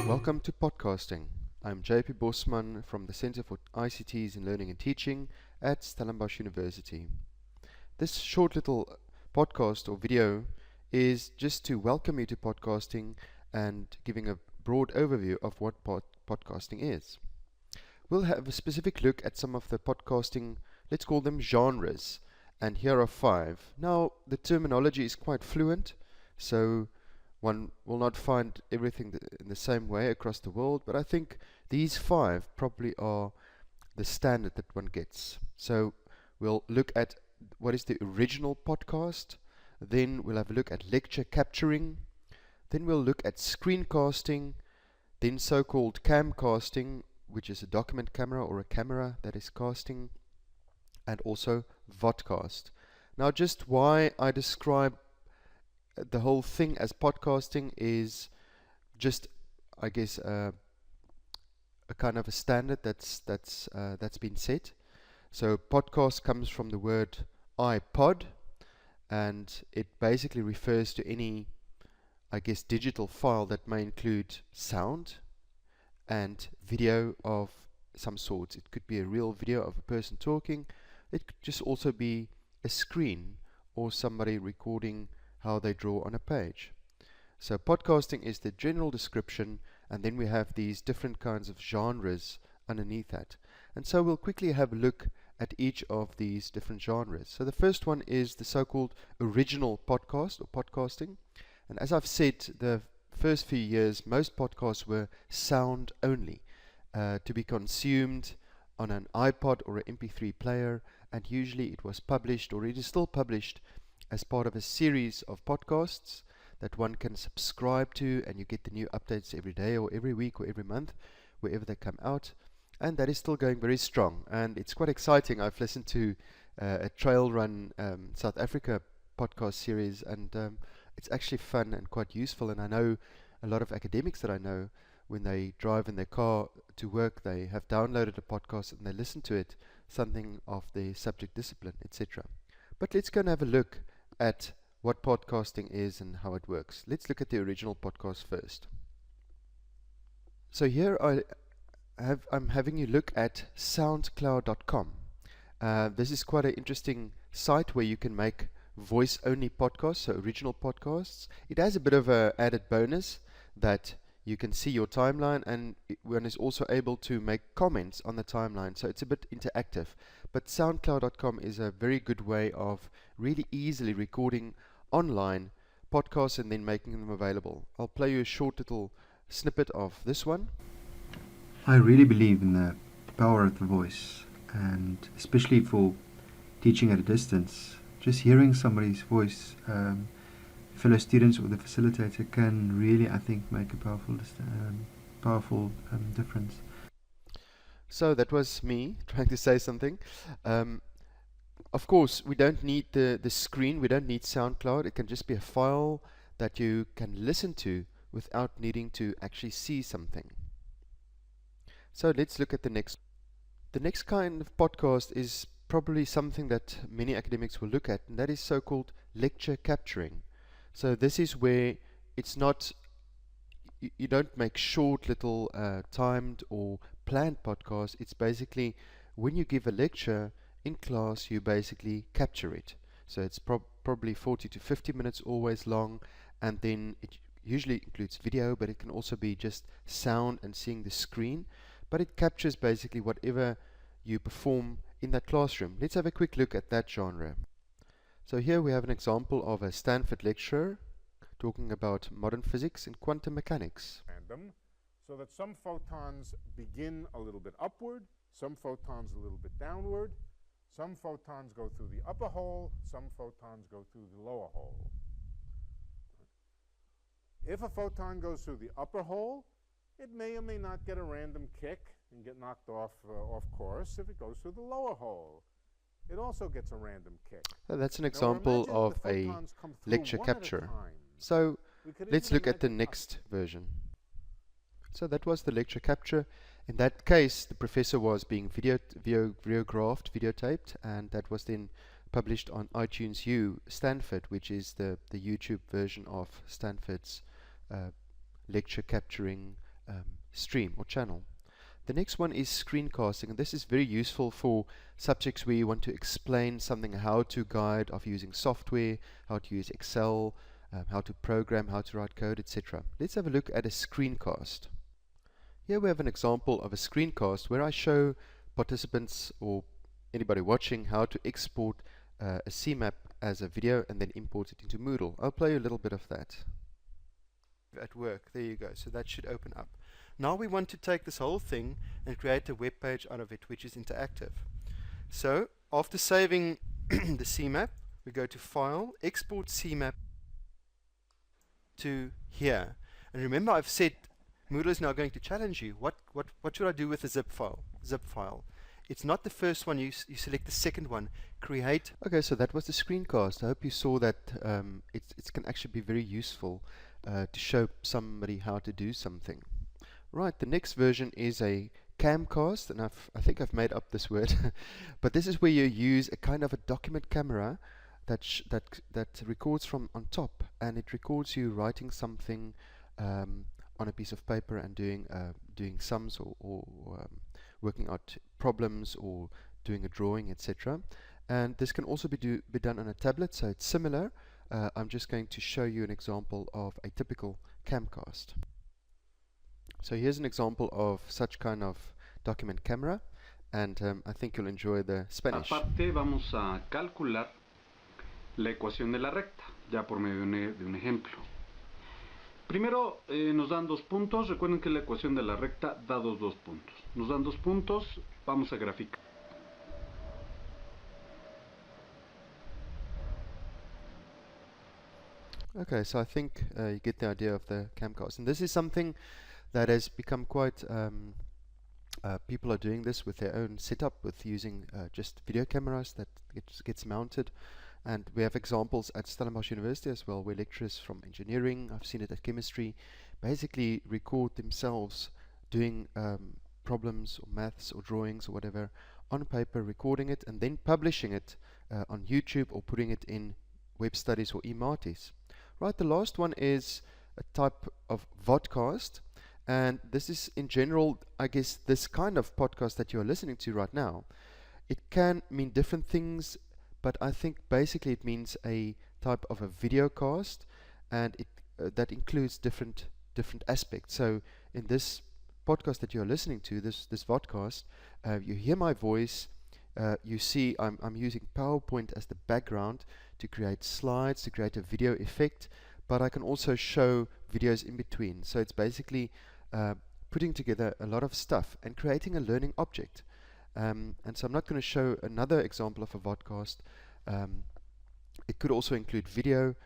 Welcome to podcasting. I'm JP Bosman from the Center for ICTs in Learning and Teaching at Stellenbosch University. This short little podcast or video is just to welcome you to podcasting and giving a broad overview of what podcasting is. We'll have a specific look at some of the podcasting, let's call them genres, and here are 5. Now, the terminology is quite fluent, so one will not find everything in the same way across the world, but I think these 5 probably are the standard that one gets. So we'll look at what is the original podcast, then we'll have a look at lecture capturing, then we'll look at screencasting, then so-called camcasting, which is a document camera or a camera that is casting, and also vodcast. Now, just why I describe the whole thing as podcasting is just, I guess, a kind of a standard that's been set. So podcast comes from the word iPod, and it basically refers to any, I guess, digital file that may include sound and video of some sort. It could be a real video of a person talking. It could just also be a screen or somebody recording how they draw on a page. So podcasting is the general description, and then we have these different kinds of genres underneath that. And so we'll quickly have a look at each of these different genres. So the first one is the so-called original podcast or podcasting. And as I've said, the first few years, most podcasts were sound only, to be consumed on an iPod or an MP3 player, and usually it was published, or it is still published, as part of a series of podcasts that one can subscribe to, and you get the new updates every day or every week or every month, wherever they come out. And that is still going very strong, and it's quite exciting. I've listened to a Trail Run South Africa podcast series, and it's actually fun and quite useful. And I know a lot of academics that I know, when they drive in their car to work, they have downloaded a podcast and they listen to it, something of the subject discipline, etc. But let's go and have a look at what podcasting is and how it works. Let's look at the original podcast first. So here I'm having you look at soundcloud.com. This is quite an interesting site where you can make voice-only podcasts, so original podcasts. It has a bit of an added bonus that you can see your timeline, and one is also able to make comments on the timeline, so it's a bit interactive. But soundcloud.com is a very good way of really easily recording online podcasts and then making them available. I'll play you a short little snippet of this one. I really believe in the power of the voice, and especially for teaching at a distance, just hearing somebody's voice, fellow students or the facilitator, can really, I think, make a powerful difference. So that was me trying to say something. Of course, we don't need the screen, we don't need SoundCloud. It can just be a file that you can listen to without needing to actually see something. So let's look at the next. The next kind of podcast is probably something that many academics will look at, and that is so-called lecture capturing. So this is where it's not, you don't make short little timed or planned podcasts. It's basically when you give a lecture in class, you basically capture it. So it's probably 40 to 50 minutes, always long, and then it usually includes video, but it can also be just sound and seeing the screen. But it captures basically whatever you perform in that classroom. Let's have a quick look at that genre. So here we have an example of a Stanford lecturer talking about modern physics and quantum mechanics. Random, so that some photons begin a little bit upward, some photons a little bit downward, some photons go through the upper hole, some photons go through the lower hole. If a photon goes through the upper hole, it may or may not get a random kick and get knocked off course. If it goes through the lower hole, it also gets a random kick. So that's an example of a lecture capture. So let's look at the next version. So that was the lecture capture. In that case, the professor was being videotaped, and that was then published on iTunes U Stanford, which is the YouTube version of Stanford's lecture capturing stream or channel. The next one is screencasting, and this is very useful for subjects where you want to explain something, how to guide of using software, how to use Excel, how to program, how to write code, etc. Let's have a look at a screencast. Here we have an example of a screencast where I show participants or anybody watching how to export a CMAP as a video and then import it into Moodle. I'll play you a little bit of that. At work, there you go, so that should open up. Now we want to take this whole thing and create a web page out of it which is interactive. So after saving the CMAP, we go to File, Export CMAP to here. And remember, I've said Moodle is now going to challenge you. What should I do with a zip file? It's not the first one, you select the second one, create. Okay, so that was the screencast. I hope you saw that it can actually be very useful to show somebody how to do something. Right, the next version is a camcast, and I think I've made up this word, but this is where you use a kind of a document camera that records from on top, and it records you writing something on a piece of paper and doing sums or working out problems or doing a drawing, etc. And this can also be done on a tablet, so it's similar. I'm just going to show you an example of a typical camcast. So here's an example of such kind of document camera, and I think you'll enjoy the Spanish. Aparte vamos a calcular la ecuación de la recta, ya por medio de un ejemplo. Primero nos dan 2 puntos, recuerden que la ecuación de la recta da 2 puntos. Nos dan 2 puntos, vamos a graficar. Okay, so I think you get the idea of the camcast, and this is something that has become quite people are doing this with their own setup, with using just video cameras that gets mounted. And we have examples at Stellenbosch University as well, where lecturers from engineering, I've seen it at chemistry, basically record themselves doing problems or maths or drawings or whatever on paper, recording it and then publishing it on YouTube or putting it in web studies or eMarties. Right, the last one is a type of vodcast, and this is in general, I guess, this kind of podcast that you're listening to right now. It can mean different things, but I think basically it means a type of a video cast, and it that includes different aspects. So in this podcast that you're listening to, this vodcast, you hear my voice, you see I'm using PowerPoint as the background to create slides, to create a video effect, but I can also show videos in between. So it's basically putting together a lot of stuff and creating a learning object. And so I'm not going to show another example of a vodcast. It could also include video,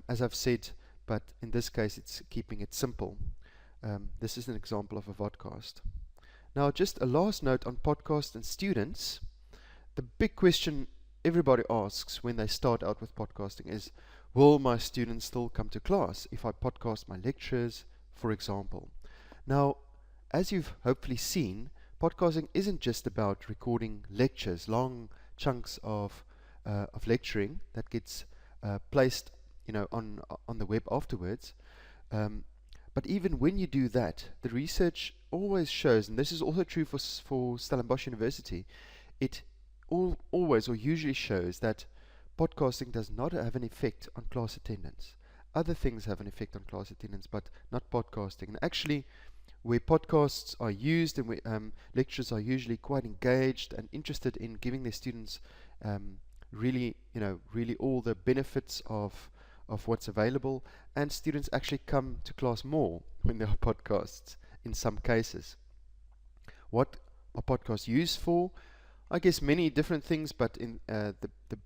as I've said, but in this case it's keeping it simple. This is an example of a vodcast. Now, just a last note on podcasts and students. The big question everybody asks when they start out with podcasting is, will my students still come to class if I podcast my lectures, for example? Now, as you've hopefully seen, podcasting isn't just about recording lectures, long chunks of lecturing that gets placed, on the web afterwards. But even when you do that, the research always shows, and this is also true for Stellenbosch University, it always or usually shows that podcasting does not have an effect on class attendance. Other things have an effect on class attendance, but not podcasting. And actually, where podcasts are used and where lecturers are usually quite engaged and interested in giving their students really all the benefits of what's available, and students actually come to class more when there are podcasts in some cases. What are podcasts used for? I guess many different things, but in the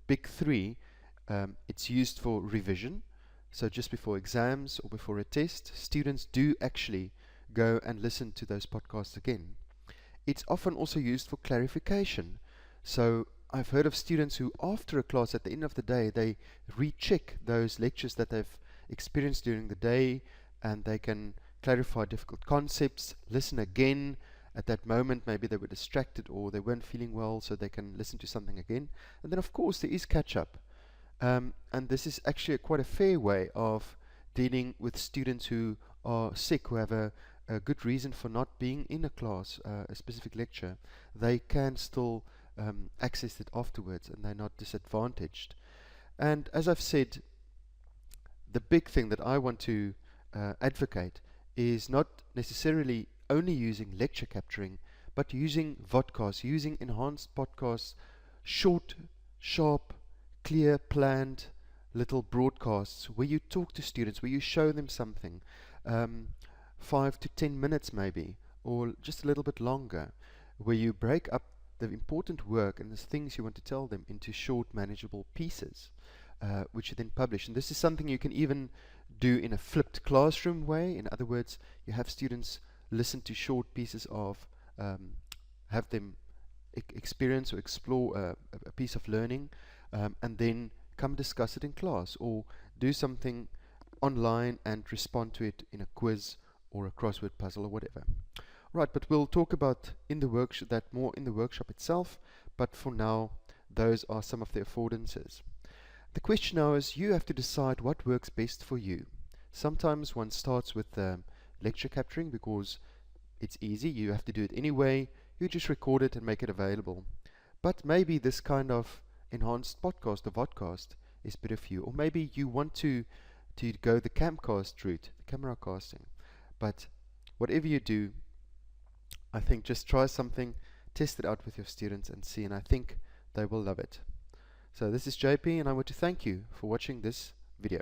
big three, it's used for revision. So just before exams or before a test, students do actually go and listen to those podcasts again. It's often also used for clarification. So I've heard of students who, after a class, at the end of the day, they recheck those lectures that they've experienced during the day, and they can clarify difficult concepts, listen again, at that moment maybe they were distracted or they weren't feeling well, so they can listen to something again. And then of course there is catch up. And this is actually quite a fair way of dealing with students who are sick, who have a good reason for not being in a class, a specific lecture. They can still access it afterwards and they're not disadvantaged. And as I've said, the big thing that I want to advocate is not necessarily only using lecture capturing, but using vodcasts, using enhanced podcasts, short, sharp, clear, planned little broadcasts where you talk to students, where you show them something, 5 to 10 minutes maybe, or just a little bit longer, where you break up the important work and the things you want to tell them into short, manageable pieces, which you then publish. And this is something you can even do in a flipped classroom way. In other words, you have students listen to short pieces of, have them experience or explore a piece of learning, and then come discuss it in class, or do something online and respond to it in a quiz or a crossword puzzle or whatever. Right, but we'll talk about in the workshop that more in the workshop itself, but for now those are some of the affordances. The question now is you have to decide what works best for you. Sometimes one starts with lecture capturing because it's easy, you have to do it anyway, you just record it and make it available. But maybe this kind of enhanced podcast or vodcast is better for you, or maybe you want to go the camcast route, the camera casting. But whatever you do, I think just try something, test it out with your students and see, and I think they will love it. So this is JP, and I want to thank you for watching this video.